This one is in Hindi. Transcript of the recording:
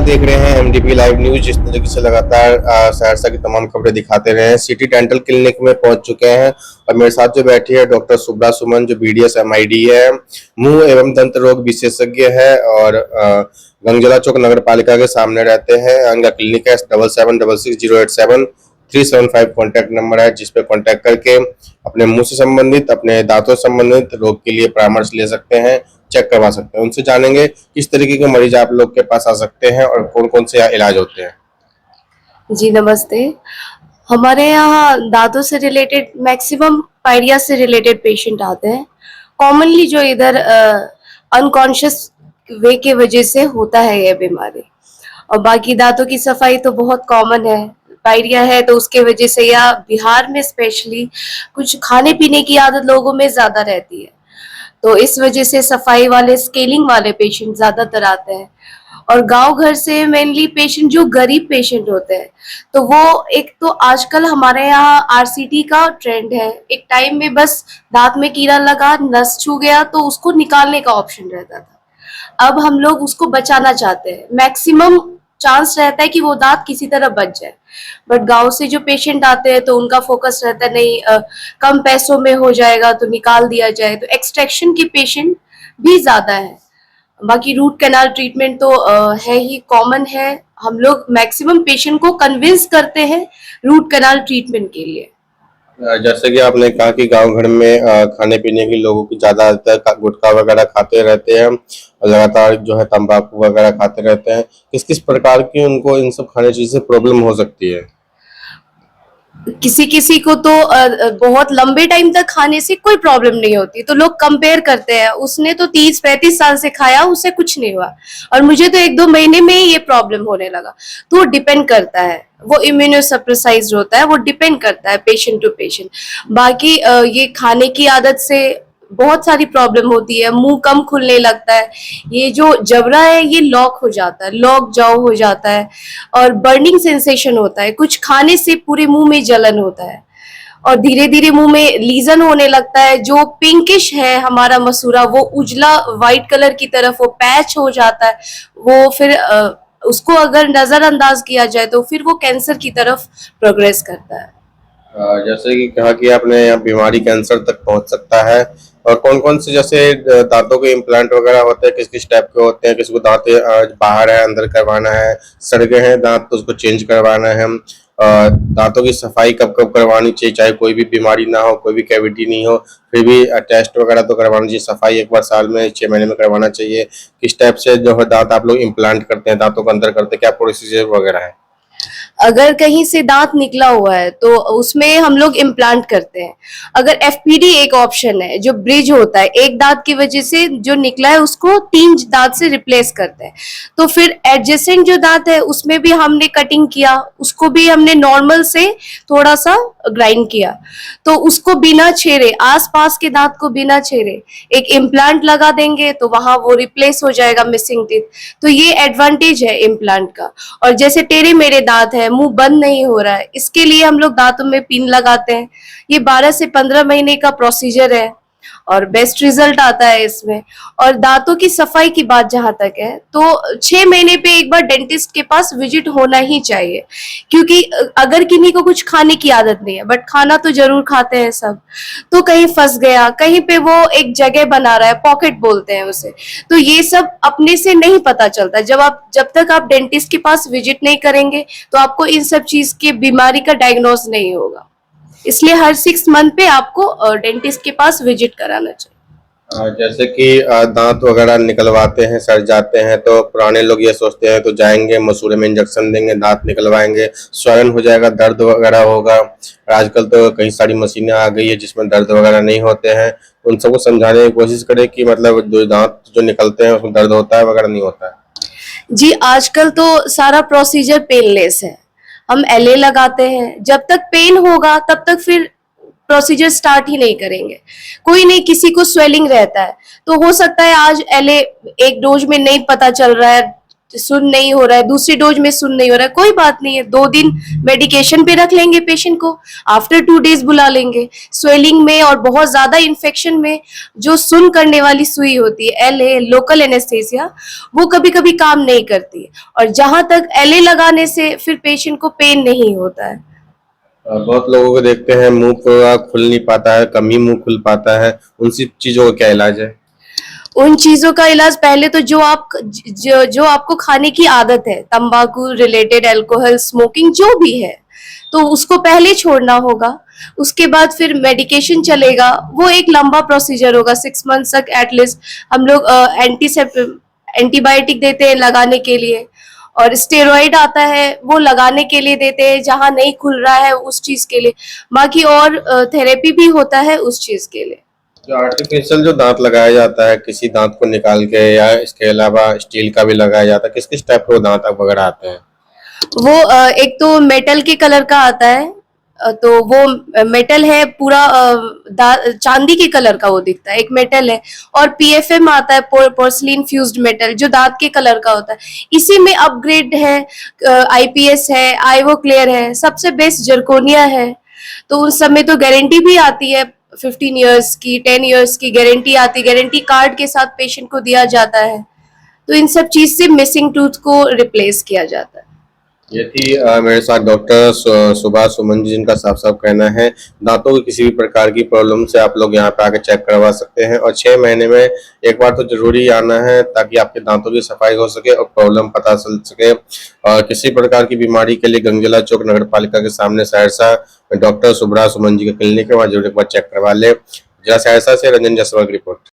देख रहे हैं एमडीपी लाइव न्यूज। जिस तरीके से लगातार सहरसा की तमाम खबरें दिखाते रहे हैं, सिटी डेंटल क्लिनिक में पहुंच चुके हैं और मेरे साथ जो बैठी है डॉक्टर सुब्रा सुमन, जो BDS MID है, मुंह एवं दंत रोग विशेषज्ञ है और गंगजला चौक नगर पालिका के सामने रहते हैं। इनका क्लिनिक है 7766087375 कॉन्टैक्ट नंबर है, जिस पे कॉन्टैक्ट करके अपने मुंह से संबंधित, अपने दांतों से संबंधित रोग के लिए परामर्श ले सकते हैं, चेक करवा सकते हैं। उनसे जानेंगे किस तरीके के मरीज आप लोग के पास आ सकते हैं और कौन कौन से इलाज होते हैं। जी नमस्ते। हमारे यहाँ दांतों से रिलेटेड मैक्सिमम पायरिया से रिलेटेड पेशेंट आते हैं। कॉमनली जो इधर अनकॉन्शियस वे के वजह से होता है ये बीमारी, और बाकी दांतों की सफाई तो बहुत कॉमन है। पायरिया है तो उसके वजह से, या बिहार में स्पेशली कुछ खाने पीने की आदत लोगों में ज्यादा रहती है, तो इस वजह से सफाई वाले, स्केलिंग वाले पेशेंट ज्यादातर आते हैं। और गांव घर से मेनली पेशेंट, जो गरीब पेशेंट होते हैं, तो वो एक तो आजकल हमारे यहाँ RCT का ट्रेंड है। एक टाइम में बस दांत में कीड़ा लगा, नस छू गया तो उसको निकालने का ऑप्शन रहता था। अब हम लोग उसको बचाना चाहते हैं। मैक्सिमम चांस रहता है कि वो दांत किसी तरह बच जाए, बट गांव से जो पेशेंट आते हैं तो उनका फोकस रहता है नहीं, कम पैसों में हो जाएगा तो निकाल दिया जाए, तो एक्सट्रैक्शन के पेशेंट भी ज्यादा है। बाकी रूट कैनाल ट्रीटमेंट तो है ही, कॉमन है। हम लोग मैक्सिमम पेशेंट को कन्विंस करते हैं रूट कैनाल ट्रीटमेंट के लिए। जैसे कि आपने कहा कि गांव घर में खाने पीने के लोगों की ज्यादातर गुटखा वगैरह खाते रहते हैं और लगातार जो है तंबाकू वगैरह खाते रहते हैं, किस किस प्रकार की उनको इन सब खाने चीज से प्रॉब्लम हो सकती है? किसी किसी को तो बहुत लंबे टाइम तक खाने से कोई प्रॉब्लम नहीं होती, तो लोग कंपेयर करते हैं, उसने तो 30-35 साल से खाया, उससे कुछ नहीं हुआ और मुझे तो 1-2 महीने में ही ये प्रॉब्लम होने लगा। तो वो डिपेंड करता है, वो इम्यूनोसप्रेसाइज्ड होता है, वो डिपेंड करता है पेशेंट टू पेशेंट। बाकी ये खाने की आदत से बहुत सारी प्रॉब्लम होती है। मुंह कम खुलने लगता है, ये जो जबड़ा है ये लॉक हो जाता है, लॉक जाओ हो जाता है, और बर्निंग सेंसेशन होता है। कुछ खाने से पूरे मुंह में जलन होता है और धीरे धीरे मुंह में लीजन होने लगता है। जो पिंकिश है हमारा मसूरा, वो उजला व्हाइट कलर की तरफ वो पैच हो जाता है। वो फिर उसको अगर नजरअंदाज किया जाए तो फिर वो कैंसर की तरफ प्रोग्रेस करता है। जैसे कि कहा कि आपने यहाँ बीमारी कैंसर तक पहुंच सकता है, और कौन कौन से जैसे दांतों के इम्प्लांट वगैरह होते हैं, किस किस टाइप के होते हैं? किसी को दांत बाहर है, अंदर करवाना है, सड़ गए हैं दांत तो उसको चेंज करवाना है, दांतों की सफाई कब कब करवानी चाहिए, चाहे कोई भी बीमारी ना हो, कोई भी कैविटी नहीं हो, फिर भी टेस्ट वगैरह तो करवाना चाहिए, सफाई एक बार साल में 6 महीने में करवाना चाहिए। किस टाइप से जो है दांत आप लोग इम्प्लांट करते हैं, दांतों को अंदर करते हैं, क्या प्रोसीजर वगैरह है? अगर कहीं से दांत निकला हुआ है तो उसमें हम लोग इम्प्लांट करते हैं। अगर FPD एक ऑप्शन है, जो ब्रिज होता है, एक दांत की वजह से जो निकला है उसको 3 दांत से रिप्लेस करते हैं, तो फिर एडजेसेंट जो दांत है उसमें भी हमने कटिंग किया, उसको भी हमने नॉर्मल से थोड़ा सा ग्राइंड किया, तो उसको बिना छेड़े, आसपास के दांत को बिना छेड़े एक इम्प्लांट लगा देंगे तो वहां वो रिप्लेस हो जाएगा मिसिंग टीथ। तो ये एडवांटेज है इम्प्लांट का। और जैसे टेढ़े मेढ़े दांत है, मुंह बंद नहीं हो रहा है, इसके लिए हम लोग दांतों में पिन लगाते हैं। ये 12 से 15 महीने का प्रोसीजर है और बेस्ट रिजल्ट आता है इसमें। और दांतों की सफाई की बात जहां तक है, तो 6 महीने पे एक बार डेंटिस्ट के पास विजिट होना ही चाहिए, क्योंकि अगर किन्हीं को कुछ खाने की आदत नहीं है, बट खाना तो जरूर खाते हैं सब, तो कहीं फंस गया, कहीं पे वो एक जगह बना रहा है, पॉकेट बोलते हैं उसे, तो ये सब अपने से नहीं पता चलता। जब तक आप डेंटिस्ट के पास विजिट नहीं करेंगे तो आपको इन सब चीज की बीमारी का डायग्नोस नहीं होगा। इसलिए हर 6 मंथ पे आपको डेंटिस्ट के पास विजिट कराना चाहिए। जैसे कि दांत वगैरह निकलवाते हैं, सड़ जाते हैं, तो पुराने लोग ये सोचते हैं तो जाएंगे मसूड़े में इंजेक्शन देंगे, दांत निकलवाएंगे, स्वलन हो जाएगा, दर्द वगैरह होगा। आजकल तो कई सारी मशीनें आ गई है जिसमें दर्द वगैरह नहीं होते हैं। उन सबको समझाने की कोशिश करें कि मतलब जो दांत जो निकलते हैं उसमें दर्द होता है वगैरह नहीं होता है। जी आजकल तो सारा प्रोसीजर पेनलेस है। हम LA लगाते हैं, जब तक पेन होगा तब तक फिर प्रोसीजर स्टार्ट ही नहीं करेंगे। कोई नहीं, किसी को स्वेलिंग रहता है तो हो सकता है आज LA एक डोज में नहीं पता चल रहा है, सुन नहीं हो रहा है, दूसरी डोज में सुन नहीं हो रहा है, कोई बात नहीं है, 2 दिन मेडिकेशन पे रख लेंगे पेशेंट को, आफ्टर 2 डेज बुला लेंगे। स्वेलिंग में और बहुत ज्यादा इन्फेक्शन में जो सुन करने वाली सुई होती है, LA लोकल एनेस्थेसिया, वो कभी कभी काम नहीं करती है, और जहां तक LA लगाने से फिर पेशेंट को पेन नहीं होता है। बहुत लोगों को देखते हैं मुंह पूरा खुल नहीं पाता है, कम ही मुंह खुल पाता है, उन सब चीजों का क्या इलाज है? उन चीजों का इलाज पहले तो जो आपको खाने की आदत है, तंबाकू रिलेटेड, अल्कोहल, स्मोकिंग, जो भी है, तो उसको पहले छोड़ना होगा। उसके बाद फिर मेडिकेशन चलेगा, वो एक लंबा प्रोसीजर होगा, 6 मंथ्स तक एटलीस्ट। हम लोग एंटीबायोटिक देते हैं लगाने के लिए, और स्टेरॉइड आता है वो लगाने के लिए देते हैं जहां नहीं खुल रहा है उस चीज के लिए। बाकी और थेरेपी भी होता है उस चीज के लिए। जो आर्टिफिशियल जो दांत लगाया जाता है किसी दांत को निकाल के, या इसके अलावा स्टील का भी लगाया जाता है, किस किस टाइप के वो दांत वगैरह आते हैं? वो एक तो मेटल के कलर का आता है, तो वो मेटल है पूरा, चांदी के कलर का वो दिखता है, एक मेटल है। और PFM आता है, पोर्सलिन फ्यूज्ड मेटल, जो दांत के कलर का होता है। इसी में अपग्रेड है, IPS है, आईवो क्लियर है, सबसे बेस्ट जर्कोनिया है। तो उन सब में तो गारंटी भी आती है, 15 इयर्स की, 10 इयर्स की गारंटी आती है, गारंटी कार्ड के साथ पेशेंट को दिया जाता है। तो इन सब चीज से मिसिंग टूथ को रिप्लेस किया जाता है। ये थी मेरे साथ डॉक्टर सुभाष सुमन जी, जिनका साफ साफ कहना है दांतों की किसी भी प्रकार की प्रॉब्लम से आप लोग यहाँ पे आके चेक करवा सकते हैं, और 6 महीने में एक बार तो जरूरी आना है, ताकि आपके दांतों की सफाई हो सके और प्रॉब्लम पता चल सके। और किसी प्रकार की बीमारी के लिए गंगजिला चौक नगर पालिका के सामने सहरसा डॉक्टर सुभाष सुमन जी का क्लिनिक है, वहाँ जरूर एक बार चेक करवा ले। जहाँ सहरसा से रंजन जायसवाल की रिपोर्ट।